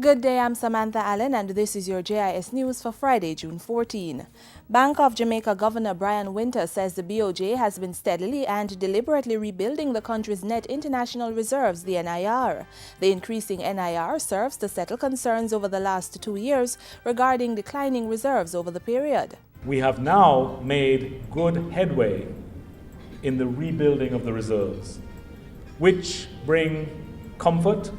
Good day, I'm Samantha Allen and this is your JIS News for Friday, June 14. Bank of Jamaica Governor Brian Winter says the BOJ has been steadily and deliberately rebuilding the country's net international reserves, the NIR. The increasing NIR serves to settle concerns over the last 2 years regarding declining reserves over the period. We have now made good headway in the rebuilding of the reserves, which bring comfort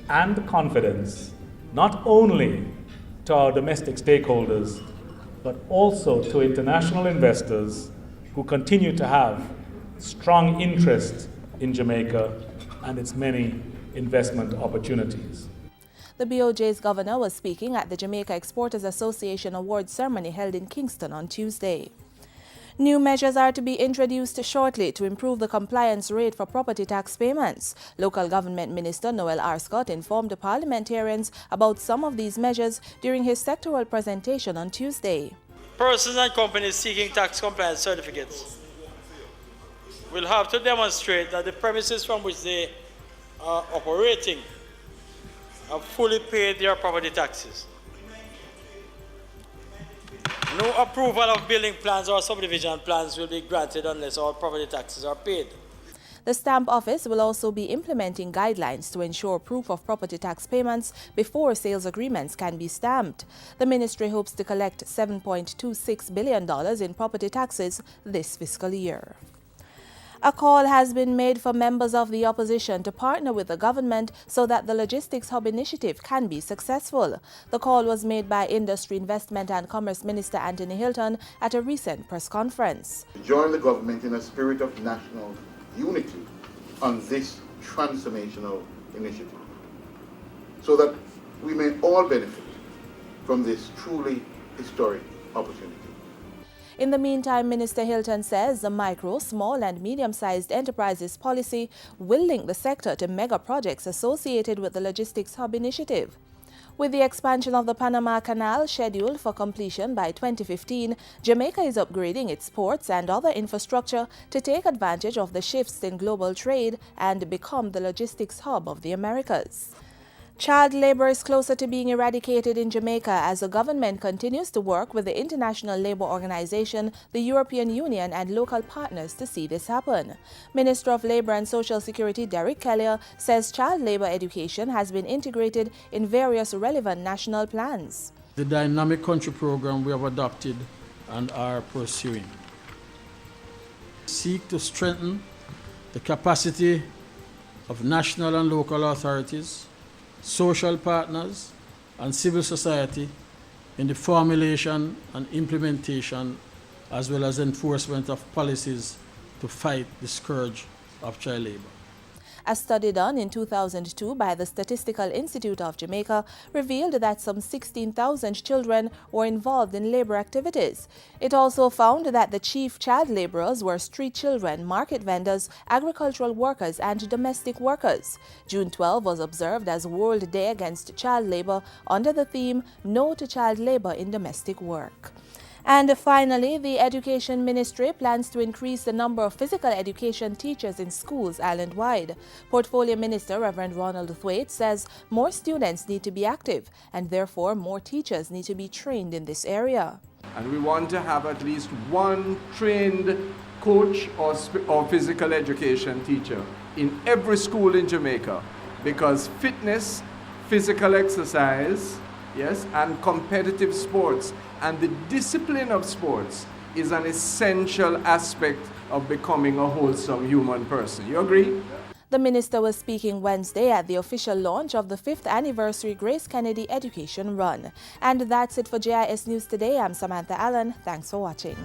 and confidence not only to our domestic stakeholders, but also to international investors who continue to have strong interest in Jamaica and its many investment opportunities. The BOJ's governor was speaking at the Jamaica Exporters Association Awards ceremony held in Kingston on Tuesday. New measures are to be introduced shortly to improve the compliance rate for property tax payments. Local Government Minister Noel R. Scott informed the parliamentarians about some of these measures during his sectoral presentation on Tuesday. Persons and companies seeking tax compliance certificates will have to demonstrate that the premises from which they are operating have fully paid their property taxes. No approval of building plans or subdivision plans will be granted unless all property taxes are paid. The Stamp Office will also be implementing guidelines to ensure proof of property tax payments before sales agreements can be stamped. The ministry hopes to collect $7.26 billion in property taxes this fiscal year. A call has been made for members of the opposition to partner with the government so that the Logistics Hub initiative can be successful. The call was made by Industry, Investment and Commerce Minister Anthony Hilton at a recent press conference. Join the government in a spirit of national unity on this transformational initiative so that we may all benefit from this truly historic opportunity. In the meantime, Minister Hilton says the micro, small and medium-sized enterprises policy will link the sector to mega projects associated with the Logistics Hub initiative. With the expansion of the Panama Canal scheduled for completion by 2015, Jamaica is upgrading its ports and other infrastructure to take advantage of the shifts in global trade and become the logistics hub of the Americas. Child labor is closer to being eradicated in Jamaica as the government continues to work with the International Labour Organization, the European Union and local partners to see this happen. Minister of Labour and Social Security Derek Kelly says child labor education has been integrated in various relevant national plans. The dynamic country program we have adopted and are pursuing seek to strengthen the capacity of national and local authorities, social partners and civil society in the formulation and implementation as well as enforcement of policies to fight the scourge of child labor. A study done in 2002 by the Statistical Institute of Jamaica revealed that some 16,000 children were involved in labor activities. It also found that the chief child laborers were street children, market vendors, agricultural workers and domestic workers. June 12 was observed as World Day Against Child Labor under the theme No to Child Labor in Domestic Work. And finally, the Education Ministry plans to increase the number of physical education teachers in schools island-wide. Portfolio Minister Reverend Ronald Thwaite says more students need to be active and therefore more teachers need to be trained in this area. And we want to have at least one trained coach or physical education teacher in every school in Jamaica because fitness, physical exercise, yes, and competitive sports and the discipline of sports is an essential aspect of becoming a wholesome human person. You agree? The minister was speaking Wednesday at the official launch of the 5th anniversary Grace Kennedy Education Run. And that's it for JIS News Today. I'm Samantha Allen. Thanks for watching.